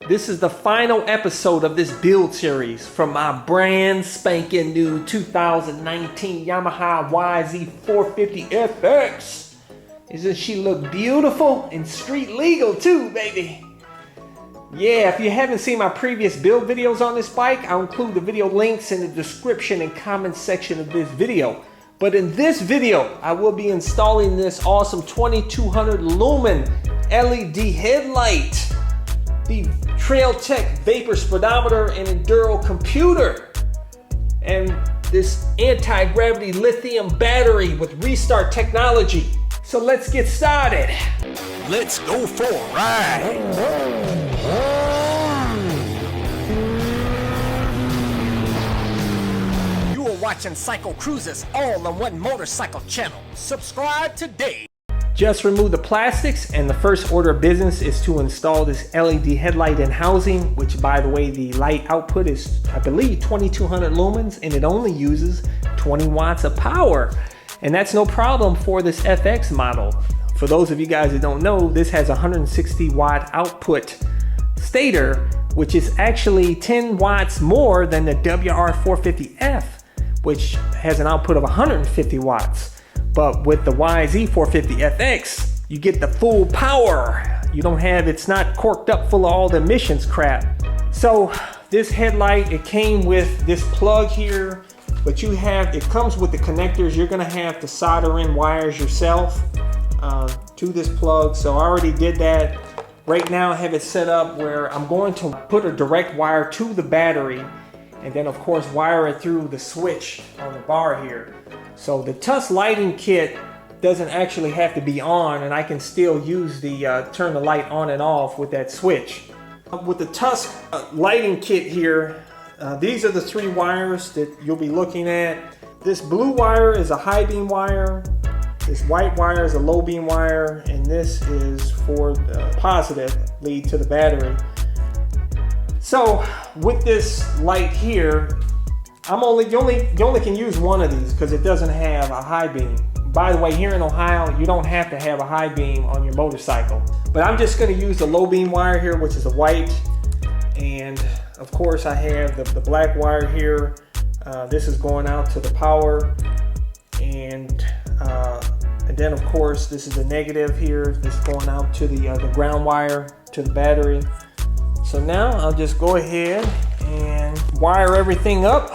This is the final episode of this build series from my brand spanking new 2019 Yamaha YZ450FX. Doesn't she look beautiful and street legal too, baby? Yeah, if you haven't seen my previous build videos on this bike, I'll include the video links in the description and comment section of this video. But in this video, I will be installing this awesome 2200 lumen LED headlight, the Trail Tech Vapor Speedometer and Enduro computer, and this anti-gravity lithium battery with restart technology. So let's get started. Let's go for a ride. You are watching CycleCruza's all-in-one motorcycle channel. Subscribe today. Just remove the plastics, and the first order of business is to install this LED headlight and housing, which, by the way, the light output is, I believe, 2200 lumens, and it only uses 20 watts of power. And that's no problem for this FX model. For those of you guys that don't know, this has a 160 watt output stator, which is actually 10 watts more than the WR450F, which has an output of 150 watts. But with the YZ450FX, you get the full power. You don't have, it's not corked up full of all the emissions crap. So this headlight, it came with this plug here, but it comes with the connectors. You're gonna have to solder in wires yourself to this plug. So I already did that. Right now I have it set up where I'm going to put a direct wire to the battery, and then of course wire it through the switch on the bar here. So the Tusk lighting kit doesn't actually have to be on, and I can still use the turn the light on and off with that switch. With the Tusk lighting kit here, these are the three wires that you'll be looking at. This blue wire is a high beam wire, this white wire is a low beam wire, and this is for the positive lead to the battery. So with this light here, you only can use one of these because it doesn't have a high beam. By the way, here in Ohio, you don't have to have a high beam on your motorcycle. But I'm just going to use the low beam wire here, which is a white. And of course, I have the black wire here. This is going out to the power. And then, of course, this is the negative here. This is going out to the ground wire to the battery. So now I'll just go ahead and wire everything up.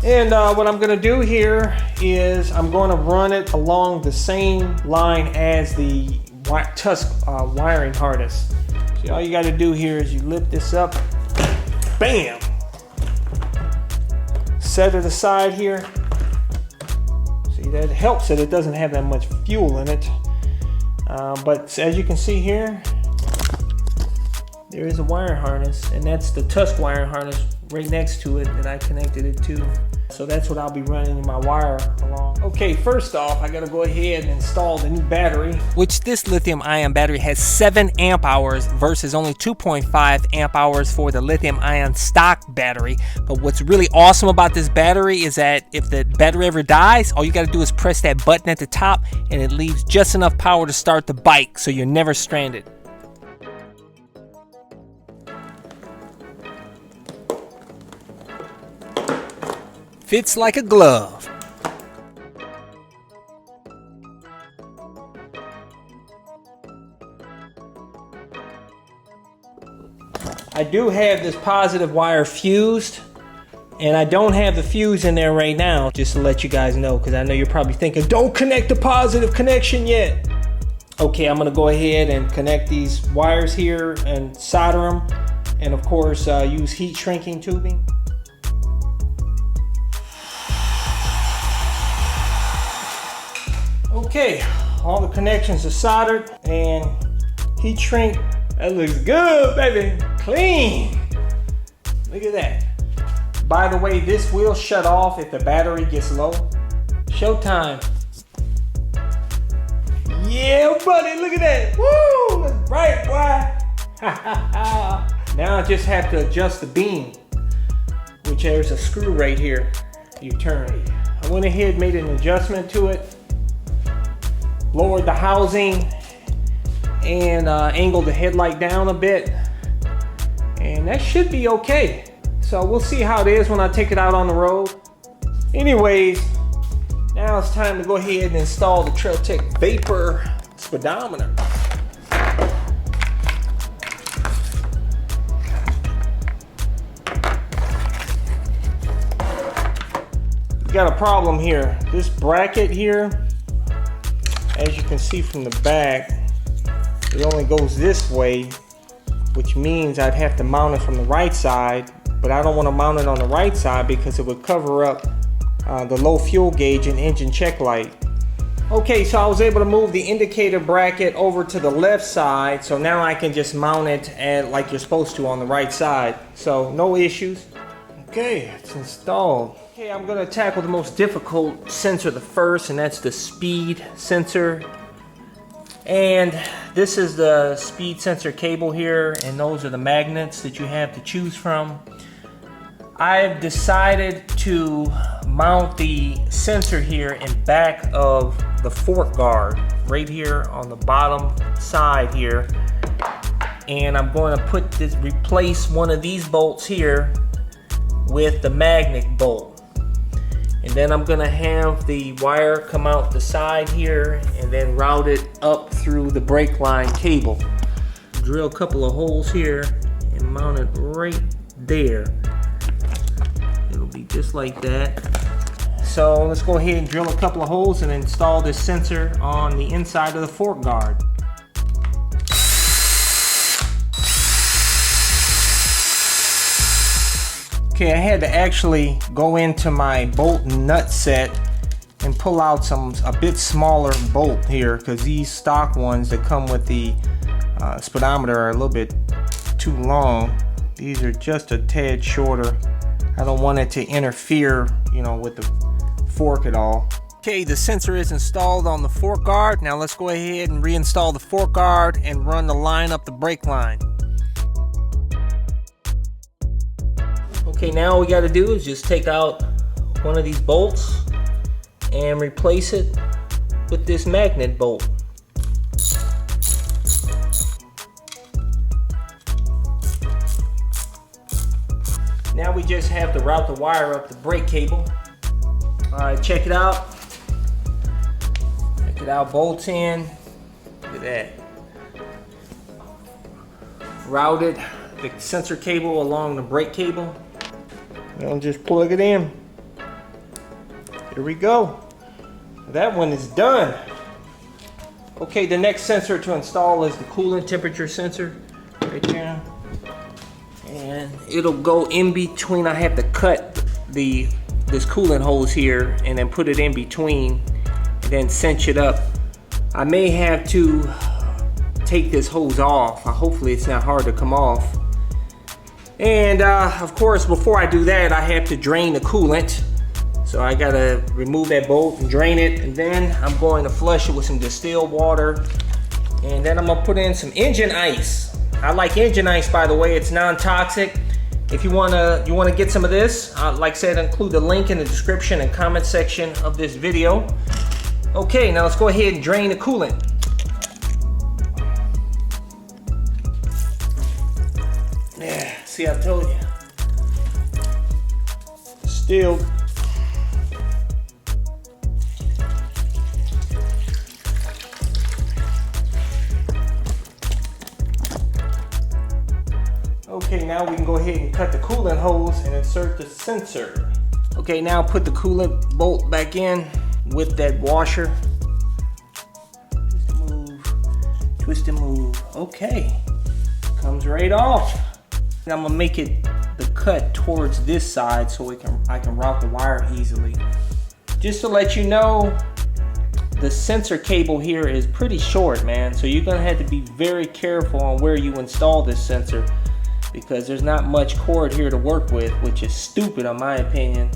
And what I'm going to do here is I'm going to run it along the same line as the Tusk wiring harness. So all you got to do here is you lift this up, bam, set it aside here. See, that helps that it doesn't have that much fuel in it. But as you can see here, there is a wire harness, and that's the Tusk wire harness right next to it that I connected it to. So that's what I'll be running my wire along. Okay, first off, I gotta go ahead and install the new battery, which this lithium ion battery has 7 amp hours versus only 2.5 amp hours for the lithium ion stock battery. But what's really awesome about this battery is that if the battery ever dies, all you gotta do is press that button at the top, and it leaves just enough power to start the bike, so you're never stranded. Fits like a glove. I do have this positive wire fused, and I don't have the fuse in there right now, just to let you guys know, because I know you're probably thinking, don't connect the positive connection yet. Okay, I'm gonna go ahead and connect these wires here and solder them, and of course use heat shrinking tubing. Okay, all the connections are soldered and heat shrink. That looks good, baby. Clean. Look at that. By the way, this will shut off if the battery gets low. Showtime. Yeah, buddy, look at that. Woo, that's bright, boy. Now I just have to adjust the beam, which there's a screw right here. You turn. I went ahead and made an adjustment to it. Lowered the housing, and angle the headlight down a bit, and that should be okay. So we'll see how it is when I take it out on the road. Anyways, now it's time to go ahead and install the Trailtech Vapor speedometer. We got a problem here. This bracket here, as you can see from the back, it only goes this way, which means I'd have to mount it from the right side, but I don't want to mount it on the right side because it would cover up the low fuel gauge and engine check light. Okay, so I was able to move the indicator bracket over to the left side, so now I can just mount it like you're supposed to on the right side. So no issues. Okay, it's installed. Okay, I'm going to tackle the most difficult sensor the first, and that's the speed sensor. And this is the speed sensor cable here, and those are the magnets that you have to choose from. I've decided to mount the sensor here in back of the fork guard, right here on the bottom side here. And I'm going to replace one of these bolts here with the magnet bolt. And then I'm going to have the wire come out the side here and then route it up through the brake line cable. Drill a couple of holes here and mount it right there. It'll be just like that. So let's go ahead and drill a couple of holes and install this sensor on the inside of the fork guard. Okay, I had to actually go into my bolt and nut set and pull out a bit smaller bolt here, because these stock ones that come with the speedometer are a little bit too long. These are just a tad shorter. I don't want it to interfere, you know, with the fork at all. Okay, the sensor is installed on the fork guard. Now let's go ahead and reinstall the fork guard and run the line up the brake line. Okay, now all we got to do is just take out one of these bolts and replace it with this magnet bolt. Now we just have to route the wire up the brake cable. Alright, check it out. Check it out, bolts in. Look at that. Routed the sensor cable along the brake cable. Now just plug it in. Here we go. That one is done. Okay, the next sensor to install is the coolant temperature sensor right there. And it'll go in between. I have to cut this coolant hose here and then put it in between and then cinch it up. I may have to take this hose off. Hopefully it's not hard to come off. And of course, before I do that, I have to drain the coolant. So I gotta remove that bolt and drain it, and then I'm going to flush it with some distilled water, and then I'm gonna put in some engine ice. I like engine ice, by the way. It's non-toxic. If you wanna get some of this, like I said, I'll include the link in the description and comment section of this video. Okay, now let's go ahead and drain the coolant. Yeah, see, I told you. Distilled. Okay, now we can go ahead and cut the coolant hose and insert the sensor. Okay, now put the coolant bolt back in with that washer. Twist and move, twist and move. Okay, comes right off. And I'm gonna make it the cut towards this side so I can route the wire easily. Just to let you know, the sensor cable here is pretty short, man. So you're gonna have to be very careful on where you install this sensor, because there's not much cord here to work with, which is stupid in my opinion.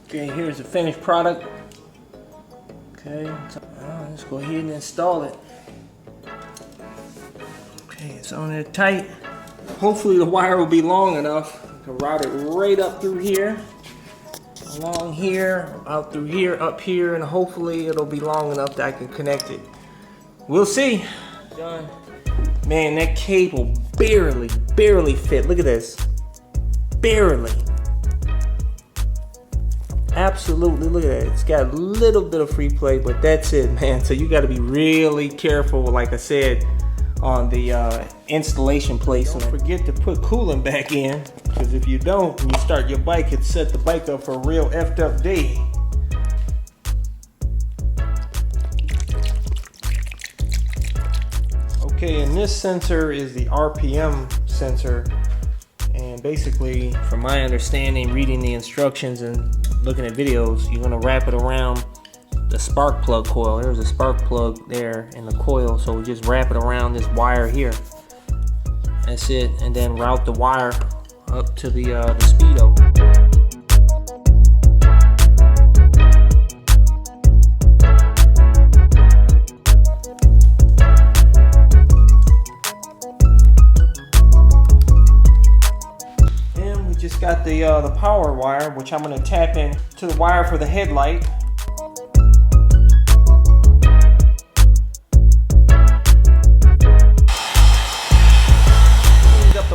Okay, here's the finished product. Okay, so let's go ahead and install it. Okay, it's on there tight. Hopefully the wire will be long enough to route it right up through here. along here, out through here, up here, and hopefully it'll be long enough that I can connect it. We'll see. Done. Man, that cable barely fit. Look at this. Barely. Absolutely, look at that. It's got a little bit of free play, but that's it, man. So you got to be really careful, like I said, on the installation place. Don't forget to put coolant back in, because if you don't, when you start your bike, it set the bike up for a real effed up day. Okay, and this sensor is the RPM sensor, and basically, from my understanding, reading the instructions and looking at videos, you're gonna wrap it around the spark plug coil. There's a spark plug there in the coil, so we just wrap it around this wire here. That's it, and then route the wire up to the speedo. And we just got the power wire, which I'm going to tap in to the wire for the headlight.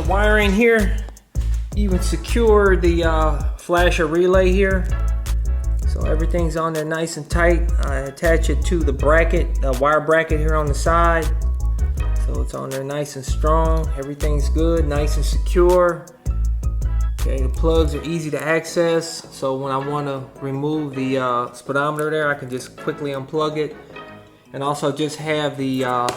Wiring here, even secure the flasher relay here, so everything's on there nice and tight. I attach it to the bracket, the wire bracket here on the side, so it's on there nice and strong. Everything's good, nice and secure. Okay, the plugs are easy to access, so when I want to remove the speedometer there, I can just quickly unplug it, and also just have the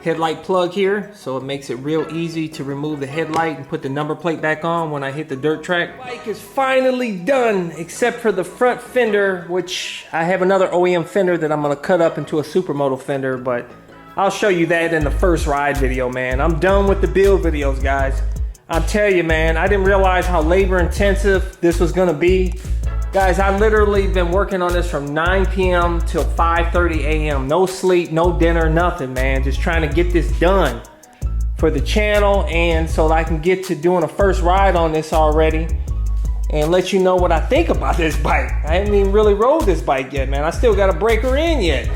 headlight plug here, so it makes it real easy to remove the headlight and put the number plate back on when I hit the dirt track. Bike is finally done, except for the front fender, which I have another OEM fender that I'm gonna cut up into a Supermoto fender, but I'll show you that in the first ride video, man. I'm done with the build videos, guys. I'll tell you, man, I didn't realize how labor intensive this was gonna be. Guys, I literally been working on this from 9 p.m. till 5:30 a.m. No sleep, no dinner, nothing, man. Just trying to get this done for the channel, and so that I can get to doing a first ride on this already and let you know what I think about this bike. I haven't even really rode this bike yet, man. I still got to break her in yet.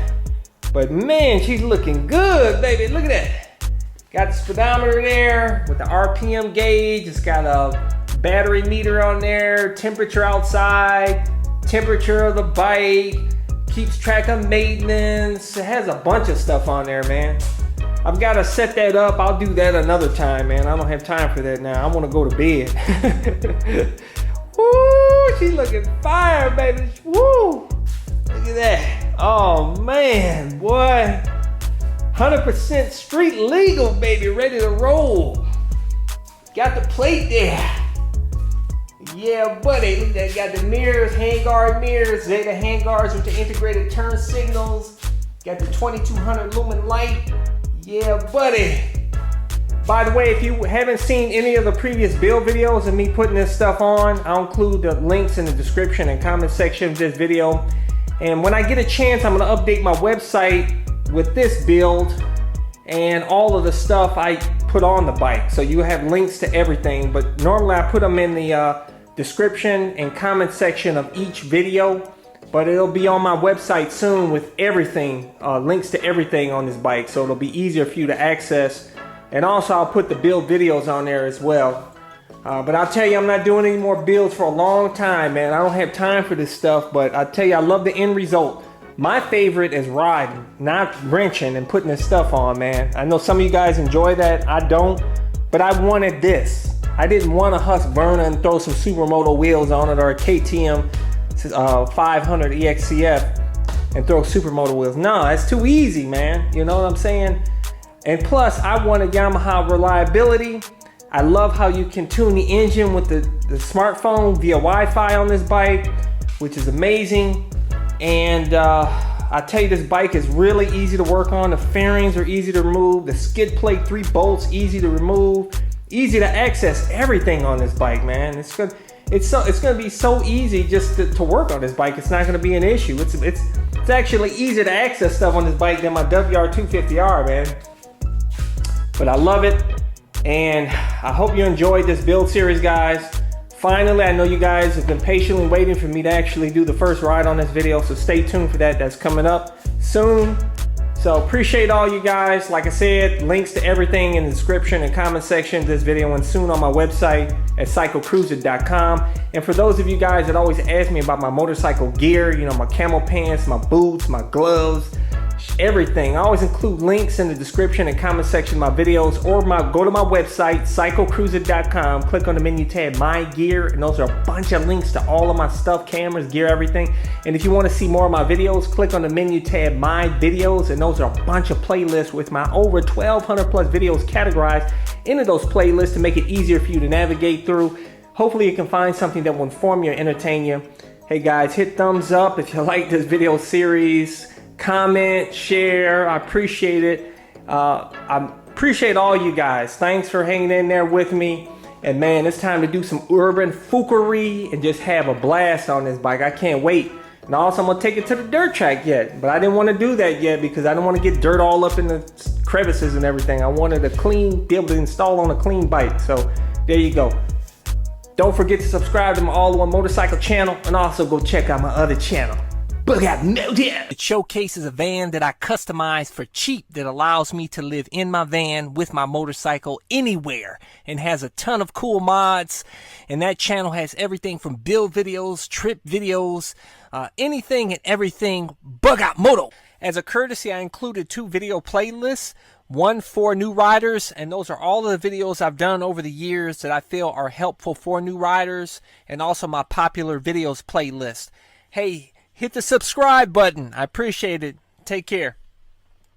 But man, she's looking good, baby. Look at that. Got the speedometer there with the RPM gauge. It's got a battery meter on there, temperature outside, temperature of the bike, keeps track of maintenance. It has a bunch of stuff on there, man. I've got to set that up. I'll do that another time, man. I don't have time for that now. I want to go to bed. Woo, she's looking fire, baby. Woo, look at that. Oh man, boy. 100% street legal, baby, ready to roll. Got the plate there. Yeah, buddy, look at that. Got the mirrors, handguard mirrors, Zeta handguards with the integrated turn signals. Got the 2200 lumen light. Yeah, buddy. By the way, if you haven't seen any of the previous build videos of me putting this stuff on, I'll include the links in the description and comment section of this video. And when I get a chance, I'm gonna update my website with this build and all of the stuff I put on the bike. So you have links to everything, but normally I put them in the description and comment section of each video, but it'll be on my website soon with everything, links to everything on this bike, so it'll be easier for you to access. And also I'll put the build videos on there as well. But I'll tell you, I'm not doing any more builds for a long time, man. I don't have time for this stuff, but I tell you, I love the end result. My favorite is riding, not wrenching and putting this stuff on, man. I know some of you guys enjoy that. I don't, but I wanted this. I didn't want a Husqvarna and throw some Supermoto wheels on it, or a KTM 500 EXCF and throw Supermoto wheels. No, it's too easy, man. You know what I'm saying? And plus, I wanted Yamaha reliability. I love how you can tune the engine with the smartphone via Wi-Fi on this bike, which is amazing. And I tell you, this bike is really easy to work on. The fairings are easy to remove. The skid plate, 3 bolts, easy to remove. Easy to access everything on this bike, man. It's gonna be so easy just to work on this bike. It's not gonna be an issue. It's actually easier to access stuff on this bike than my WR250R, man. But I love it, and I hope you enjoyed this build series, guys. finally, I know you guys have been patiently waiting for me to actually do the first ride on this video, so stay tuned for that. That's coming up soon. So appreciate all you guys. Like I said, links to everything in the description and comment section of this video, and soon on my website at CycleCruza.com. And for those of you guys that always ask me about my motorcycle gear, you know, my camo pants, my boots, my gloves, everything, I always include links in the description and comment section of my videos, or go to my website, CycleCruza.com, click on the menu tab, My Gear, and those are a bunch of links to all of my stuff, cameras, gear, everything. And if you want to see more of my videos, click on the menu tab, My Videos, and those are a bunch of playlists with my over 1,200 plus videos categorized into those playlists to make it easier for you to navigate through. Hopefully you can find something that will inform you or entertain you. Hey guys, hit thumbs up if you like this video series. Comment, share, I appreciate it. I appreciate all you guys. Thanks for hanging in there with me. And man, it's time to do some urban foolery and just have a blast on this bike. I can't wait. And also I'm gonna take it to the dirt track yet, but I didn't want to do that yet because I don't want to get dirt all up in the crevices and everything. I wanted be able to install on a clean bike. So there you go. Don't forget to subscribe to my All-in-One Motorcycle channel, and also go check out my other channel. It showcases a van that I customized for cheap that allows me to live in my van with my motorcycle anywhere, and has a ton of cool mods. And that channel has everything from build videos, trip videos, anything and everything Bug Out Moto. As a courtesy, I included 2 video playlists, one for new riders, and those are all of the videos I've done over the years that I feel are helpful for new riders, and also my popular videos playlist. Hey, hit the subscribe button. I appreciate it. Take care.